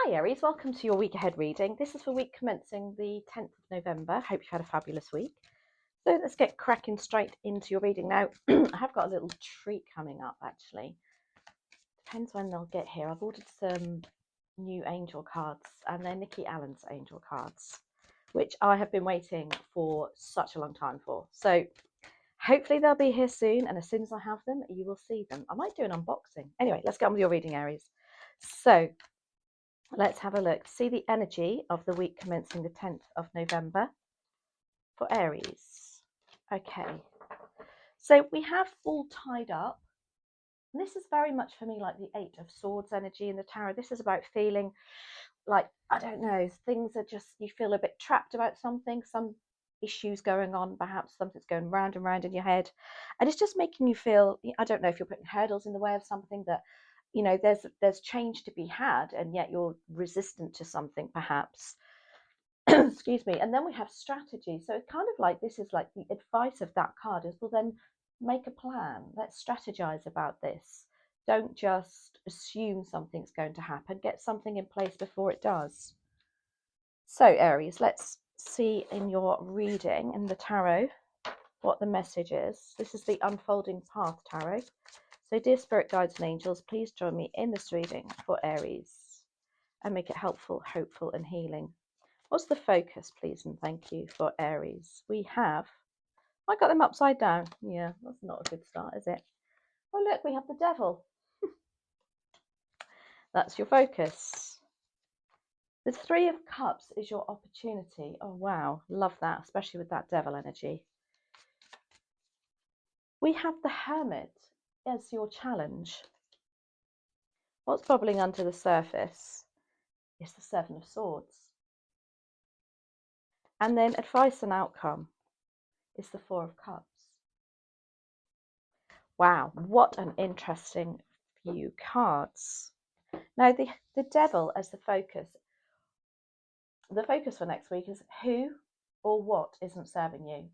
Hi Aries, welcome to your week ahead reading. This is for week commencing the 10th of November. Hope you've had a fabulous week. So let's get cracking straight into your reading now. I have got a little treat coming up actually. Depends when they'll get here. I've ordered some new angel cards and they're Nikki Allen's angel cards, which I have been waiting for such a long time for. So hopefully they'll be here soon, and as soon as I have them, you will see them. I might do an unboxing. Anyway, let's get on with your reading, Aries. So let's have a look. See the energy of the week commencing the 10th of November for Aries. Okay, so we have all tied up. And this is very much for me like the Eight of Swords energy in the tarot. This is about feeling like, I don't know, things are just, you feel a bit trapped about something, some issues going on, perhaps something's going round and round in your head. And it's just making you feel, I don't know if you're putting hurdles in the way of something that, you know, there's change to be had, and yet you're resistant to something perhaps. Excuse me. And then we have strategy. So it's kind of like, this is like the advice of that card is, well, then make a plan. Let's strategize about this. Don't just assume something's going to happen. Get something in place before it does. So Aries, let's see in your reading in the tarot what the message is. This is the Unfolding Path Tarot. So dear spirit guides and angels, please join me in this reading for Aries and make it helpful, hopeful and healing. What's the focus, please and thank you, for Aries? We have, I got them upside down. Yeah, that's not a good start, is it? Oh look, we have the devil. That's your focus. The Three of Cups is your opportunity. Oh wow, love that, especially with that devil energy. We have the Hermit as your challenge. What's bubbling under the surface is the Seven of Swords. And then advice and outcome is the Four of Cups. Wow, what an interesting few cards. Now, the devil as the focus for next week is who or what isn't serving you.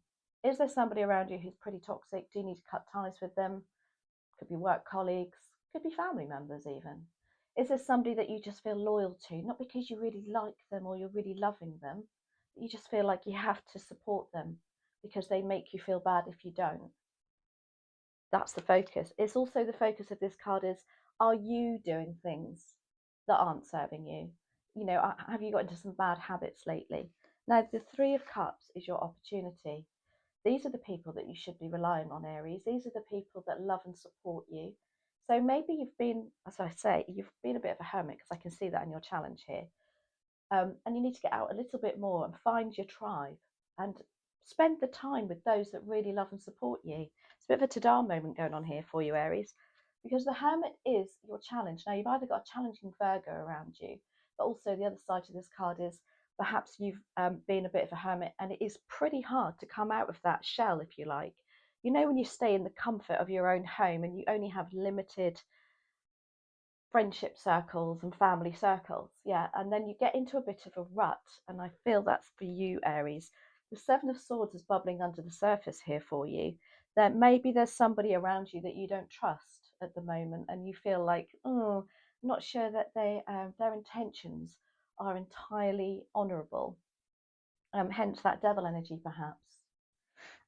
Is there somebody around you who's pretty toxic? Do you need to cut ties with them? Could be work colleagues, could be family members even. Is there somebody that you just feel loyal to, not because you really like them or you're really loving them, but you just feel like you have to support them because they make you feel bad if you don't? That's the focus. It's also the focus of this card is, are you doing things that aren't serving you? You know, have you got into some bad habits lately? Now, the Three of Cups is your opportunity. These are the people that you should be relying on, Aries. These are the people that love and support you. So maybe you've been, as I say, you've been a bit of a hermit, because I can see that in your challenge here. And you need to get out a little bit more and find your tribe and spend the time with those that really love and support you. It's a bit of a ta-da moment going on here for you, Aries, because the Hermit is your challenge. Now, you've either got a challenging Virgo around you, but also the other side of this card is perhaps you've been a bit of a hermit, and it is pretty hard to come out of that shell, if you like. You know, when you stay in the comfort of your own home and you only have limited friendship circles and family circles, yeah, and then you get into a bit of a rut, and I feel that's for you, Aries. The Seven of Swords is bubbling under the surface here for you. That maybe there's somebody around you that you don't trust at the moment, and you feel like, oh, I'm not sure that their intentions are entirely honourable. Hence that devil energy, perhaps.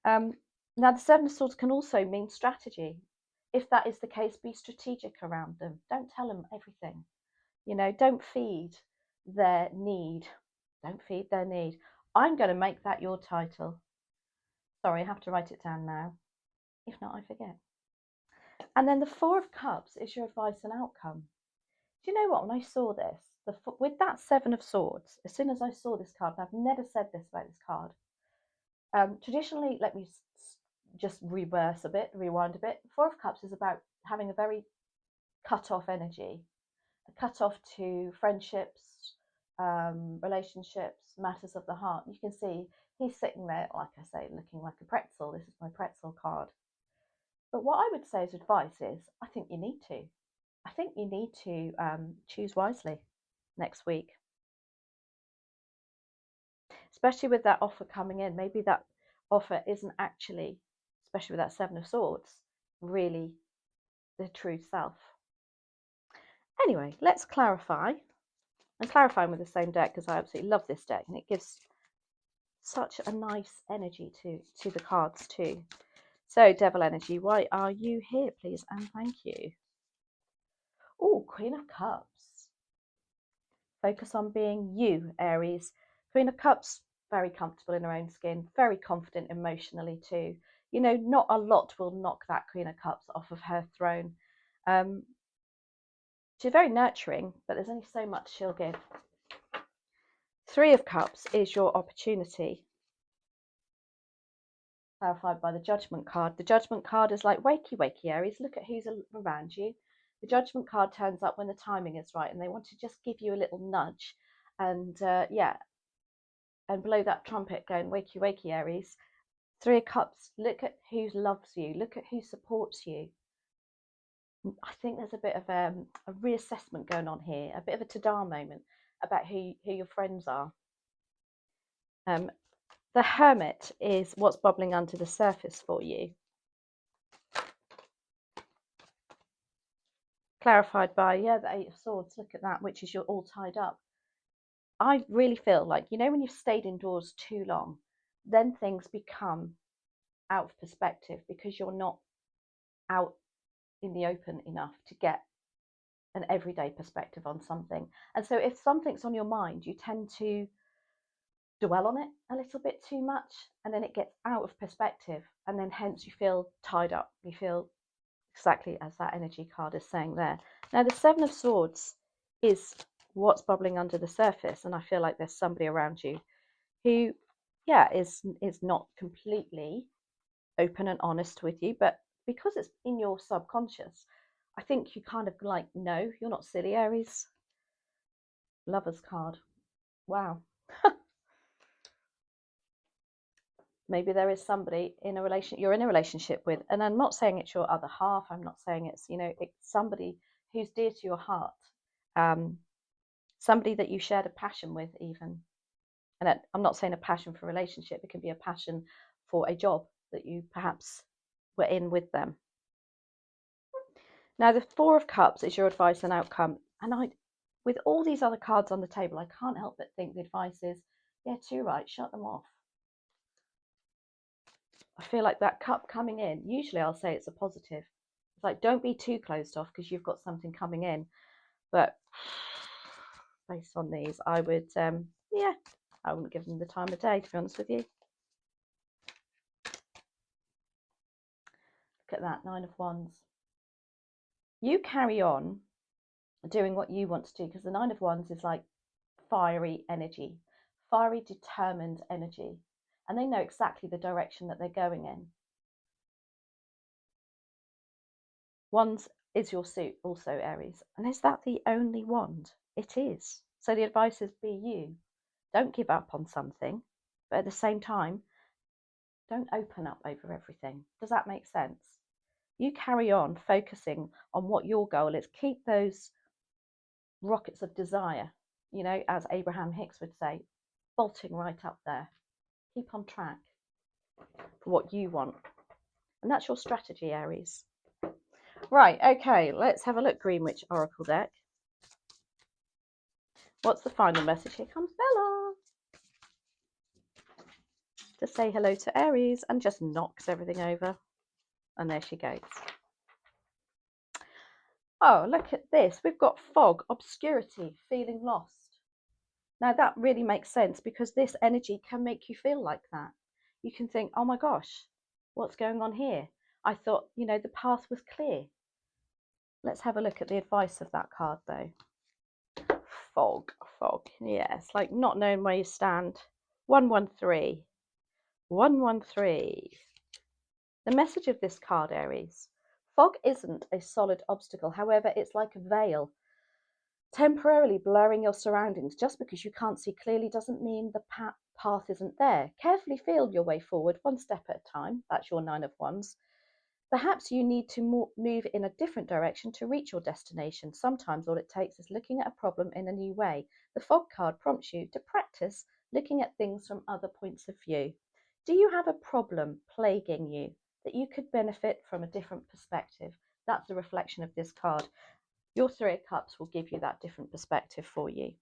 Now, the Seven of Swords can also mean strategy. If that is the case, be strategic around them. Don't tell them everything. You know, don't feed their need. Don't feed their need. I'm going to make that your title. Sorry, I have to write it down now. If not, I forget. And then the Four of Cups is your advice and outcome. Do you know what? When I saw this, with that Seven of Swords, as soon as I saw this card, and I've never said this about this card, traditionally, let me just rewind a bit. Four of Cups is about having a very cut-off energy, a cut-off to friendships, relationships, matters of the heart. You can see he's sitting there, like I say, looking like a pretzel. This is my pretzel card. But what I would say as advice is, I think you need to choose wisely next week, especially with that offer coming in. Maybe that offer isn't actually, especially with that Seven of Swords, really the true self. Anyway, let's clarify I'm clarifying with the same deck because I absolutely love this deck, and it gives such a nice energy to the cards too. So, Devil Energy, why are you here, please? And thank you. Oh, Queen of Cups. Focus on being you, Aries. Queen of Cups, very comfortable in her own skin, very confident emotionally too. You know, not a lot will knock that Queen of Cups off of her throne. She's very nurturing, but there's only so much she'll give. Three of Cups is your opportunity. Clarified by the Judgment card. The Judgment card is like, wakey, wakey, Aries, look at who's around you. The Judgment card turns up when the timing is right, and they want to just give you a little nudge. And and blow that trumpet going, wakey, wakey, Aries. Three of Cups, look at who loves you. Look at who supports you. I think there's a bit of a reassessment going on here, a bit of a ta-da moment about who your friends are. The Hermit is what's bubbling under the surface for you. Clarified by, the Eight of Swords. Look at that, which is you're all tied up. I really feel like, you know, when you've stayed indoors too long, then things become out of perspective because you're not out in the open enough to get an everyday perspective on something. And so if something's on your mind, you tend to dwell on it a little bit too much, and then it gets out of perspective, and then hence you feel tied up. You feel exactly as that energy card is saying there. Now the Seven of Swords is what's bubbling under the surface, and I feel like there's somebody around you who is not completely open and honest with you, but because it's in your subconscious, I think you kind of like, no, you're not silly, Aries. Lover's card. Wow. Maybe there is somebody in a relation you're in a relationship with, and I'm not saying it's your other half. I'm not saying it's, it's somebody who's dear to your heart, somebody that you shared a passion with, even. And I'm not saying a passion for a relationship. It can be a passion for a job that you perhaps were in with them. Now, the Four of Cups is your advice and outcome. And with all these other cards on the table, I can't help but think the advice is, too right, shut them off. I feel like that cup coming in, usually I'll say it's a positive. It's like, don't be too closed off because you've got something coming in. But based on these, I would, I wouldn't give them the time of day, to be honest with you. Look at that, Nine of Wands. You carry on doing what you want to do, because the Nine of Wands is like fiery energy, fiery, determined energy. And they know exactly the direction that they're going in. Wands is your suit also, Aries. And is that the only wand? It is. So the advice is, be you. Don't give up on something, but at the same time, don't open up over everything. Does that make sense? You carry on focusing on what your goal is. Keep those rockets of desire, as Abraham Hicks would say, bolting right up there. Keep on track for what you want. And that's your strategy, Aries. Right, okay, let's have a look, Greenwich Oracle deck. What's the final message? Here comes Bella to say hello to Aries and just knocks everything over. And there she goes. Oh, look at this. We've got fog, obscurity, feeling lost. Now that really makes sense because this energy can make you feel like that. You can think, oh my gosh, what's going on here? I thought, the path was clear. Let's have a look at the advice of that card though. Fog. Yeah, it's like not knowing where you stand. 113. 113. The message of this card, Aries. Fog isn't a solid obstacle. However, it's like a veil, temporarily blurring your surroundings. Just because you can't see clearly doesn't mean the path isn't there. Carefully feel your way forward, one step at a time. That's your Nine of Wands. Perhaps you need to move in a different direction to reach your destination. Sometimes all it takes is looking at a problem in a new way. The Fog card prompts you to practice looking at things from other points of view. Do you have a problem plaguing you that you could benefit from a different perspective? That's the reflection of this card. Your Three of Cups will give you that different perspective for you.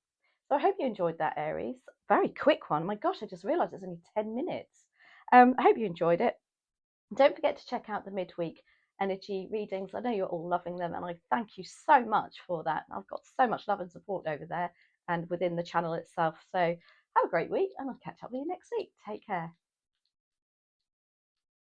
So I hope you enjoyed that, Aries. Very quick one. My gosh, I just realised it's only 10 minutes. I hope you enjoyed it. Don't forget to check out the midweek energy readings. I know you're all loving them, and I thank you so much for that. I've got so much love and support over there and within the channel itself. So have a great week, and I'll catch up with you next week. Take care.